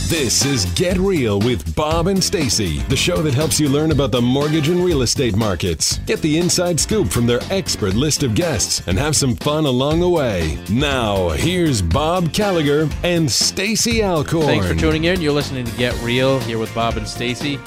This is Get Real with Bob and Stacy, the show that helps you learn about the mortgage and real estate markets. Get the inside scoop from their expert list of guests and have some fun along the way. Now, here's Bob Gallagher and Stacy Alcorn. Thanks for tuning in. You're listening to Get Real here with Bob and Stacy.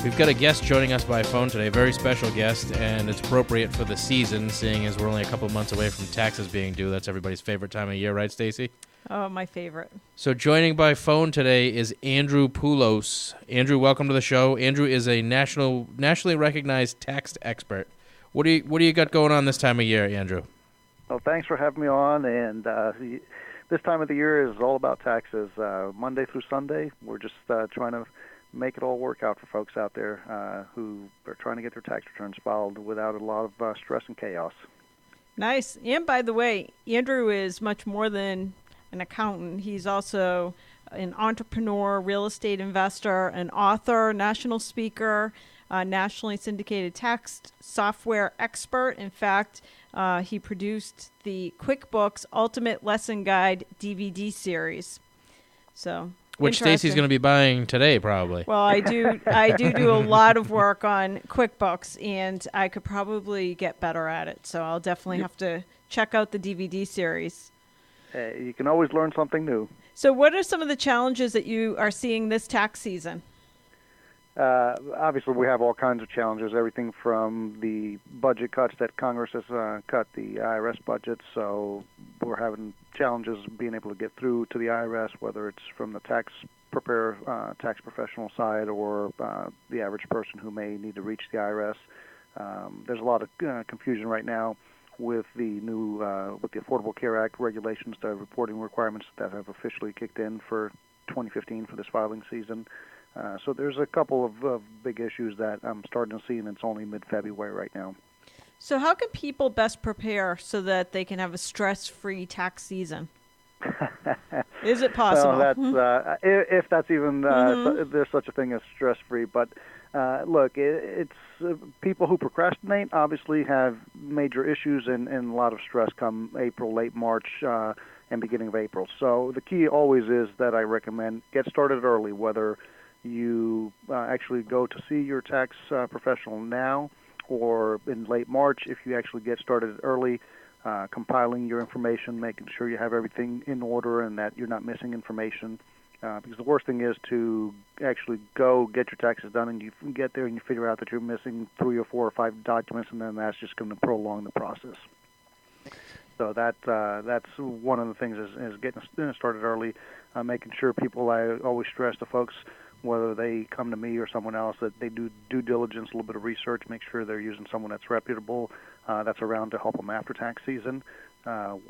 We've got a guest joining us by phone today, a very special guest, and it's appropriate for the season, seeing as we're only a couple of months away from taxes being due. That's everybody's favorite time of year, right, Stacy? Oh, my favorite. So joining by phone today is Andrew Poulos. Andrew, welcome to the show. Andrew is a nationally recognized tax expert. What do you got going on this time of year, Andrew? Well, thanks for having me on. And this time of the year is all about taxes. Monday through Sunday, we're just trying to make it all work out for folks out there who are trying to get their tax returns filed without a lot of stress and chaos. Nice. And by the way, Andrew is much more than an accountant. He's also an entrepreneur, real estate investor, an author, national speaker, nationally syndicated tax software expert. In fact, he produced the QuickBooks Ultimate Lesson Guide DVD series. So, which Stacy's going to be buying today, probably. Well, I do a lot of work on QuickBooks, and I could probably get better at it. So I'll definitely have to check out the DVD series. You can always learn something new. So what are some of the challenges that you are seeing this tax season? Obviously, we have all kinds of challenges, everything from the budget cuts that Congress has cut the IRS budget. So we're having challenges being able to get through to the IRS, whether it's from the tax preparer, tax professional side, or the average person who may need to reach the IRS. There's a lot of confusion right now with the new with the Affordable Care Act regulations, the reporting requirements that have officially kicked in for 2015 for this filing season. So there's a couple of big issues that I'm starting to see, and it's only mid-February right now. So how can people best prepare so that they can have a stress-free tax season? Is it possible? Well, that's if that's even there's such a thing as stress-free. But look, it's people who procrastinate obviously have major issues and a lot of stress come April, late March, and beginning of April. So the key always is that I recommend get started early, whether you actually go to see your tax professional now or in late March. If you actually get started early, compiling your information, making sure you have everything in order and that you're not missing information. Because the worst thing is to actually go get your taxes done and you get there and you figure out that you're missing 3 or 4 or 5 documents, and then that's just going to prolong the process. So that's one of the things is getting started early, making sure people, I always stress to folks, whether they come to me or someone else, that they do due diligence, a little bit of research, make sure they're using someone that's reputable, that's around to help them after tax season. So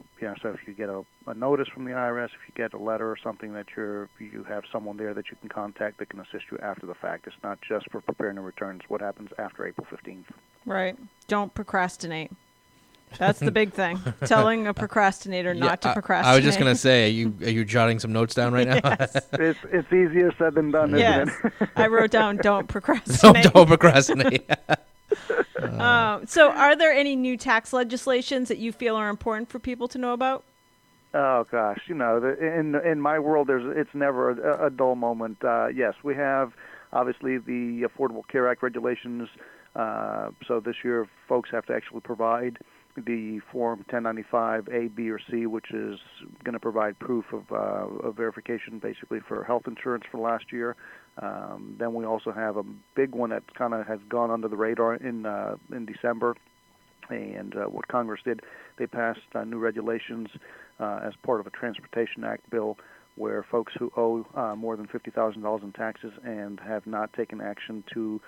if you get a notice from the IRS, if you get a letter or something that you have someone there that you can contact that can assist you after the fact. It's not just for preparing the returns. What happens after April 15th? Right. Don't procrastinate. That's the big thing. Telling a procrastinator not to procrastinate. I was just going to say, are you jotting some notes down right now? Yes. It's easier said than done, isn't it? I wrote down don't procrastinate. Don't procrastinate. So are there any new tax legislations that you feel are important for people to know about? Oh, gosh. In my world, it's never a dull moment. Yes, we have, obviously, the Affordable Care Act regulations. So this year, folks have to actually provide the Form 1095 A, B, or C, which is going to provide proof of verification, basically, for health insurance for last year. Then we also have a big one that kind of has gone under the radar in December. And what Congress did, they passed new regulations as part of a Transportation Act bill where folks who owe more than $50,000 in taxes and have not taken action to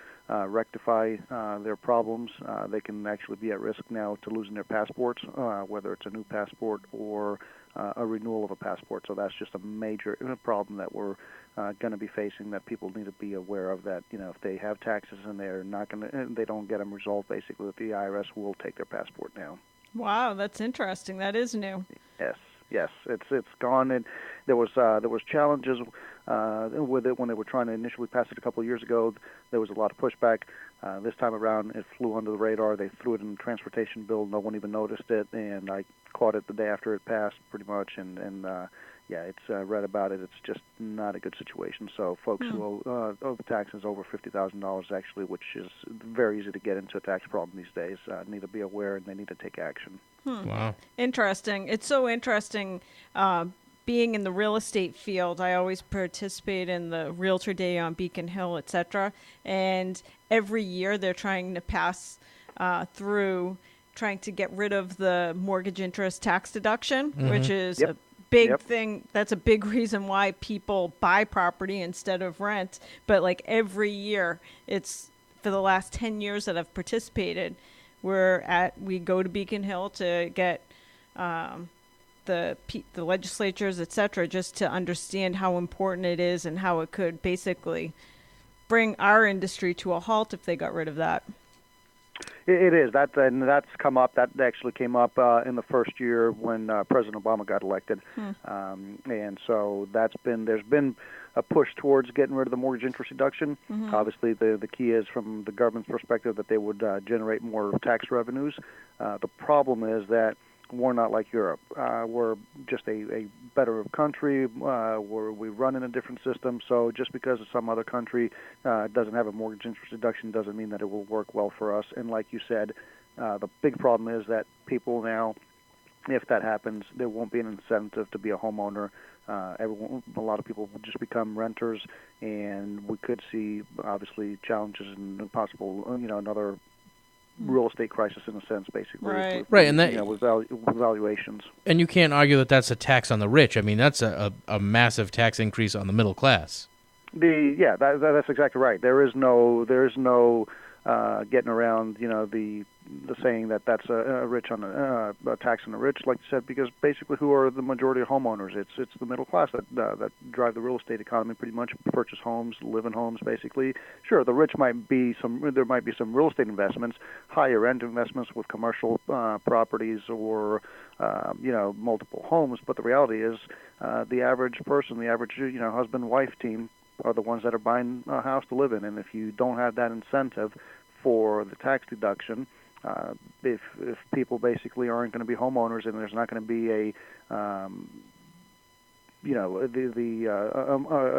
rectify their problems, they can actually be at risk now to losing their passports, whether it's a new passport or a renewal of a passport. So that's just a major problem that we're going to be facing, that people need to be aware of, that if they have taxes and they don't get them resolved, basically that the IRS will take their passport now. Wow, that's interesting. That is new. Yes, it's gone, and there was challenges with it when they were trying to initially pass it a couple of years ago. There was a lot of pushback. This time around, it flew under the radar. They threw it in the transportation bill. No one even noticed it, and I caught it the day after it passed, pretty much, and it's read about it. It's just not a good situation. So folks who owe taxes over $50,000 actually, which is very easy to get into a tax problem these days, need to be aware and they need to take action. Wow. Interesting. It's so interesting. Being in the real estate field, I always participate in the Realtor Day on Beacon Hill, etc. And every year they're trying to pass through, trying to get rid of the mortgage interest tax deduction, which is a big thing. That's a big reason why people buy property instead of rent. But like every year, it's for the last 10 years that I've participated, we go to Beacon Hill to get the legislatures, etc., just to understand how important it is and how it could basically bring our industry to a halt if they got rid of that. It is. That's come up. That actually came up in the first year when President Obama got elected. And so there's been a push towards getting rid of the mortgage interest deduction. Obviously, the key is from the government's perspective that they would generate more tax revenues. The problem is that we're not like Europe. We're just a better country. We run in a different system. So just because some other country doesn't have a mortgage interest deduction doesn't mean that it will work well for us. And like you said, the big problem is that people now, if that happens, there won't be an incentive to be a homeowner. A lot of people will just become renters, and we could see obviously challenges and possible, another real estate crisis in a sense, basically. Right, and that with valuations. And you can't argue that that's a tax on the rich. I mean, that's a massive tax increase on the middle class. That's exactly right. There is no getting around, the saying that that's a rich on a tax on the rich, like you said, because basically who are the majority of homeowners? It's the middle class that drive the real estate economy pretty much, purchase homes, live in homes, basically. Sure, the rich there might be some real estate investments, higher end investments with commercial properties or multiple homes, but the reality is the average person, the average husband-wife team are the ones that are buying a house to live in, and if you don't have that incentive for the tax deduction, if people basically aren't going to be homeowners and there's not going to be a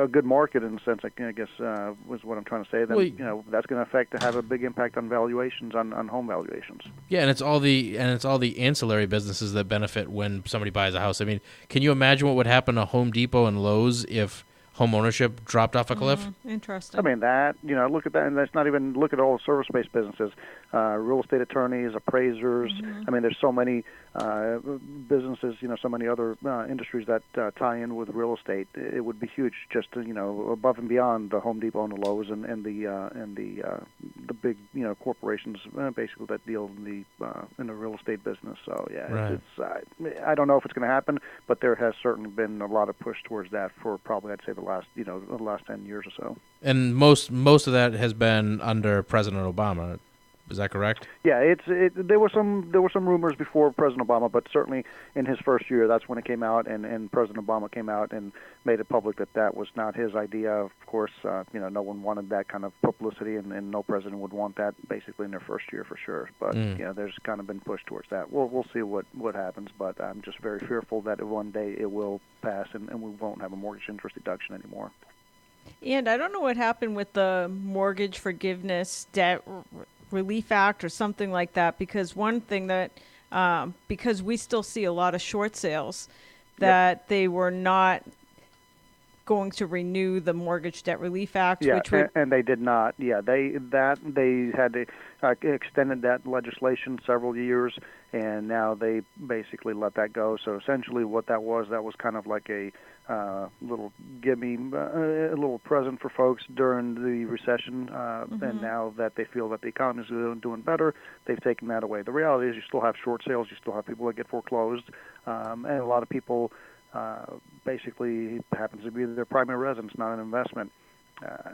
good market in a sense, I guess was what I'm trying to say. Then that's going to have a big impact on valuations, on home valuations. Yeah, and it's all the ancillary businesses that benefit when somebody buys a house. I mean, can you imagine what would happen to Home Depot and Lowe's if home ownership dropped off a cliff? Interesting. I mean, look at that, and that's not even, look at all the service-based businesses, real estate attorneys, appraisers. I mean, there's so many businesses, so many other industries that tie in with real estate. It would be huge, just above and beyond the Home Depot and the Lowe's and the big corporations basically that deal in the real estate business. So right. I don't know if it's going to happen, but there has certainly been a lot of push towards that for probably, I'd say, the last 10 years or so. And most of that has been under President Obama. Is that correct? Yeah, there were some rumors before President Obama, but certainly in his first year, that's when it came out, and President Obama came out and made it public that was not his idea. Of course, no one wanted that kind of publicity, and no president would want that basically in their first year for sure. But there's kind of been pushed towards that. We'll see what happens, but I'm just very fearful that one day it will pass and we won't have a mortgage interest deduction anymore. And I don't know what happened with the Mortgage Forgiveness Debt Relief Act or something like that, because one thing that because we still see a lot of short sales, that they were not going to renew the Mortgage Debt Relief Act, and they did not. Yeah, they had to extended that legislation several years, and now they basically let that go. So essentially, what that was kind of like a little gimme, a little present for folks during the recession, and now that they feel that the economy is doing better, they've taken that away. The reality is you still have short sales, you still have people that get foreclosed, and a lot of people basically it happens to be their primary residence, not an investment.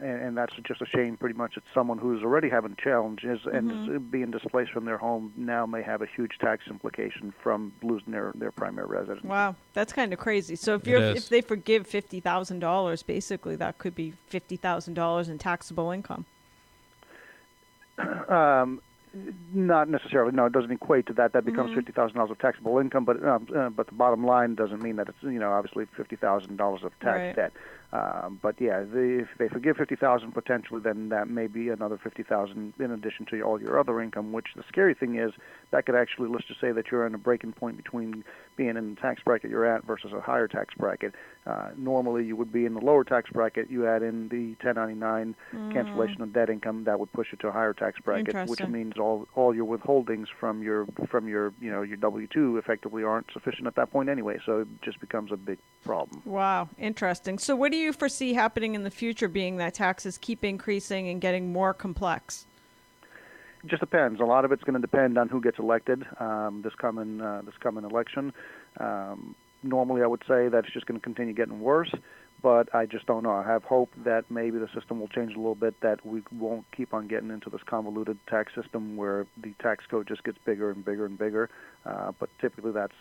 And that's just a shame. Pretty much it's someone who's already having challenges and is being displaced from their home now may have a huge tax implication from losing their primary residence. Wow, that's kind of crazy. So if they forgive $50,000, basically that could be $50,000 in taxable income. Not necessarily. No, it doesn't equate to that. That becomes $50,000 of taxable income, but the bottom line doesn't mean that it's obviously $50,000 of tax debt. But yeah, if they forgive $50,000 potentially, then that may be another $50,000 in addition to all your other income. Which the scary thing is that could actually, let's just say that you're in a breaking point between being in the tax bracket you're at versus a higher tax bracket. Normally, you would be in the lower tax bracket. You add in the 1099 cancellation of debt income, that would push it to a higher tax bracket, which means all your withholdings from your your W-2 effectively aren't sufficient at that point anyway. So it just becomes a big problem. Wow, interesting. So what do you foresee happening in the future, being that taxes keep increasing and getting more complex? It just depends. A lot of it's going to depend on who gets elected this coming election. Normally, I would say that it's just going to continue getting worse, but I just don't know. I have hope that maybe the system will change a little bit, that we won't keep on getting into this convoluted tax system where the tax code just gets bigger and bigger and bigger. But typically, that's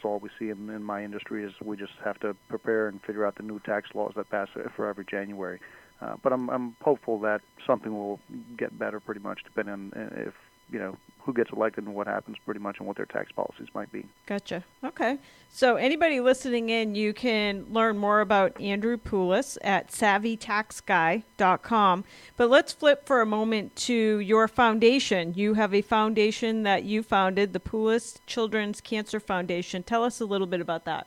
all we see in my industry is we just have to prepare and figure out the new tax laws that pass for every January. But I'm hopeful that something will get better, pretty much depending on if who gets elected and what happens, pretty much, and what their tax policies might be. Gotcha. Okay. So anybody listening in, you can learn more about Andrew Poulos at savvytaxguy.com. But let's flip for a moment to your foundation. You have a foundation that you founded, the Poulos Children's Cancer Foundation. Tell us a little bit about that.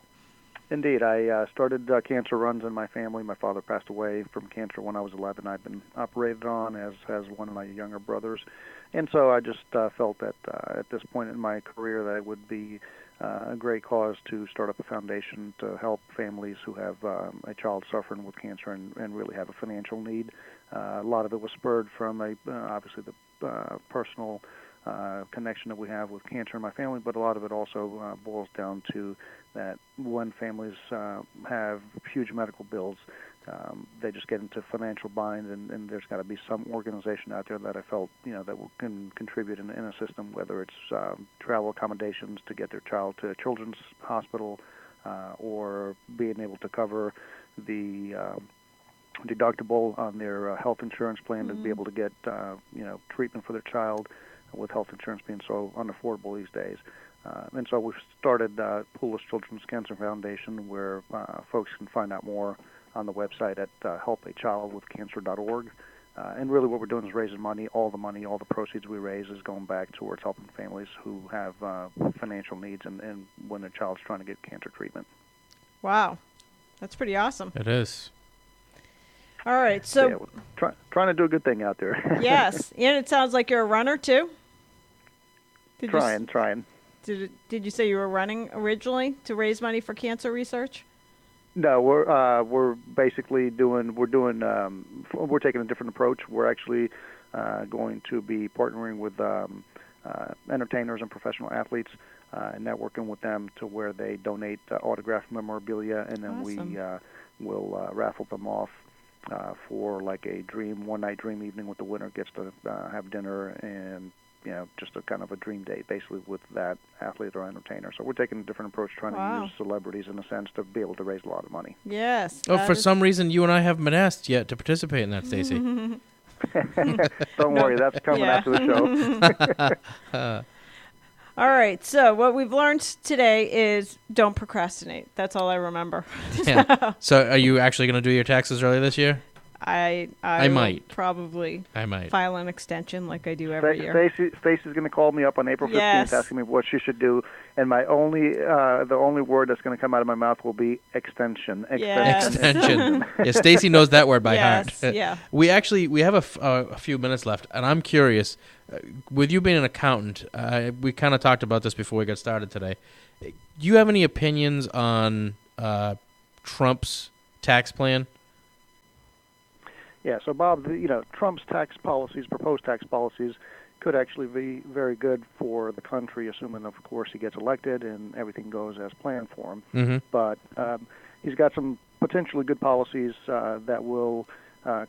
Indeed. I started cancer runs in my family. My father passed away from cancer when I was 11. I've been operated on, as has one of my younger brothers. And so I just felt that at this point in my career that it would be a great cause to start up a foundation to help families who have a child suffering with cancer and really have a financial need. A lot of it was spurred from obviously the personal connection that we have with cancer in my family, but a lot of it also boils down to that when families have huge medical bills, they just get into financial bind, and there's got to be some organization out there that I felt that can contribute in a system, whether it's travel accommodations to get their child to a children's hospital, or being able to cover the deductible on their health insurance plan to be able to get treatment for their child, with health insurance being so unaffordable these days. And so we've started Poulos Children's Cancer Foundation, where folks can find out more on the website at helpachildwithcancer.org. And really what we're doing is raising money. All the proceeds we raise is going back towards helping families who have financial needs and when their child's trying to get cancer treatment. Wow. That's pretty awesome. It is. All right. So yeah, trying to do a good thing out there. Yes. And it sounds like you're a runner, too? Trying. Did you say you were running originally to raise money for cancer research? No, we're basically we're taking a different approach. We're actually going to be partnering with entertainers and professional athletes and networking with them to where they donate autographed memorabilia, and then Awesome. we will raffle them off for like a one-night dream evening with the winner gets to have dinner and just a kind of a dream date, basically, with that athlete or entertainer. So we're taking a different approach, trying to use celebrities, in a sense, to be able to raise a lot of money. Yes. Oh, for some reason, you and I haven't been asked yet to participate in that, Stacy. Don't worry, that's coming after the show. All right, so what we've learned today is don't procrastinate. That's all I remember. Yeah. So are you actually going to do your taxes early this year? I might probably I file an extension like I do every year. Stacy's going to call me up on April 15th Yes. asking me what she should do, and the only word that's going to come out of my mouth will be extension. Yes. Extension. Yeah, Stacy knows that word by Yes, heart. yeah. We have a few minutes left, and I'm curious, with you being an accountant, we kind of talked about this before we got started today. Do you have any opinions on Trump's tax plan? Yeah, so Bob, Trump's proposed tax policies, could actually be very good for the country, assuming, of course, he gets elected and everything goes as planned for him. Mm-hmm. But he's got some potentially good policies that will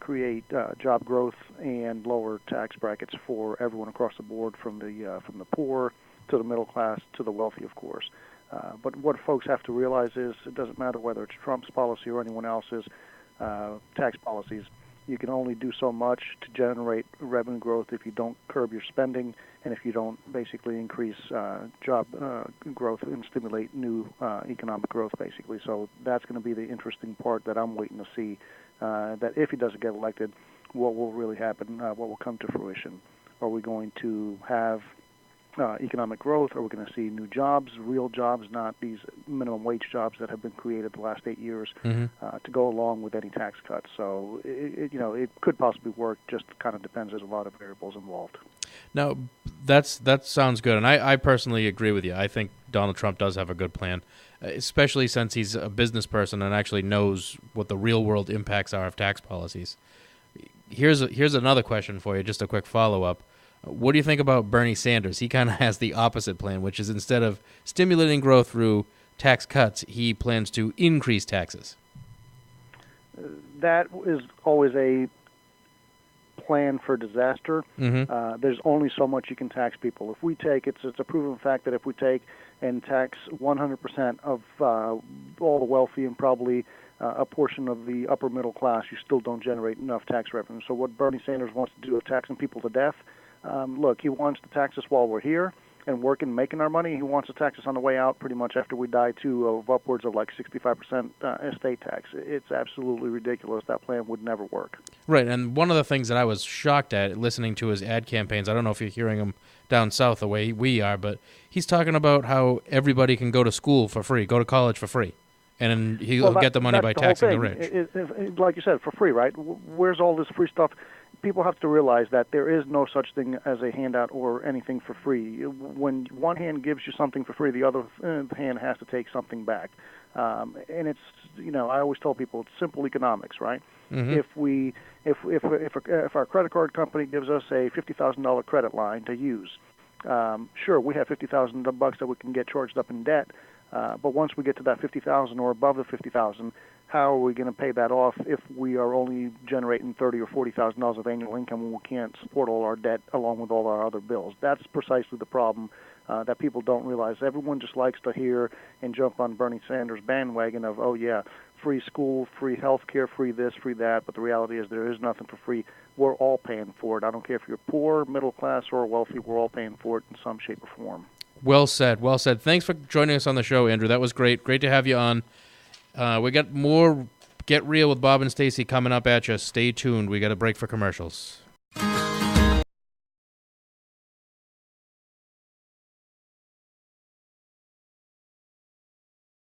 create job growth and lower tax brackets for everyone across the board, from the poor to the middle class to the wealthy, of course. But what folks have to realize is it doesn't matter whether it's Trump's policy or anyone else's tax policies. You can only do so much to generate revenue growth if you don't curb your spending and if you don't basically increase job growth and stimulate new economic growth, basically. So that's going to be the interesting part that I'm waiting to see, that if he doesn't get elected, what will really happen, what will come to fruition. Are we going to have economic growth? Are we going to see new jobs, real jobs, not these minimum wage jobs that have been created the last 8 years, to go along with any tax cuts? So, it could possibly work, just kind of depends. There's a lot of variables involved. Now, that sounds good, and I personally agree with you. I think Donald Trump does have a good plan, especially since he's a business person and actually knows what the real-world impacts are of tax policies. Here's another question for you, just a quick follow-up. What do you think about Bernie Sanders? He kind of has the opposite plan, which is instead of stimulating growth through tax cuts, he plans to increase taxes. That is always a plan for disaster. There's only so much you can tax people. If we take, it's a proven fact that if we take and tax 100% of all the wealthy and probably a portion of the upper middle class, you still don't generate enough tax revenue. So what Bernie Sanders wants to do is taxing people to death. Look, he wants to tax us while we're here and working, making our money. He wants to tax us on the way out pretty much after we die, too, of upwards of like 65% estate tax. It's absolutely ridiculous. That plan would never work. Right, and one of the things that I was shocked at listening to his ad campaigns, I don't know if you're hearing him down south the way we are, but he's talking about how everybody can go to school for free, go to college for free, and he'll get the money by taxing the rich. Like you said, for free, right? Where's all this free stuff? People have to realize that there is no such thing as a handout or anything for free. When one hand gives you something for free, the other hand has to take something back. And it's, I always tell people it's simple economics, right? If our credit card company gives us a $50,000 credit line to use, sure, we have $50,000 that we can get charged up in debt. But once we get to that $50,000 or above the $50,000, how are we going to pay that off if we are only generating $30,000 or $40,000 of annual income and we can't support all our debt along with all our other bills? That's precisely the problem that people don't realize. Everyone just likes to hear and jump on Bernie Sanders' bandwagon of, oh yeah, free school, free health care, free this, free that. But the reality is there is nothing for free. We're all paying for it. I don't care if you're poor, middle class, or wealthy. We're all paying for it in some shape or form. Well said. Well said. Thanks for joining us on the show, Andrew. That was great. Great to have you on. We got more Get Real with Bob and Stacy coming up at you. Stay tuned. We got a break for commercials.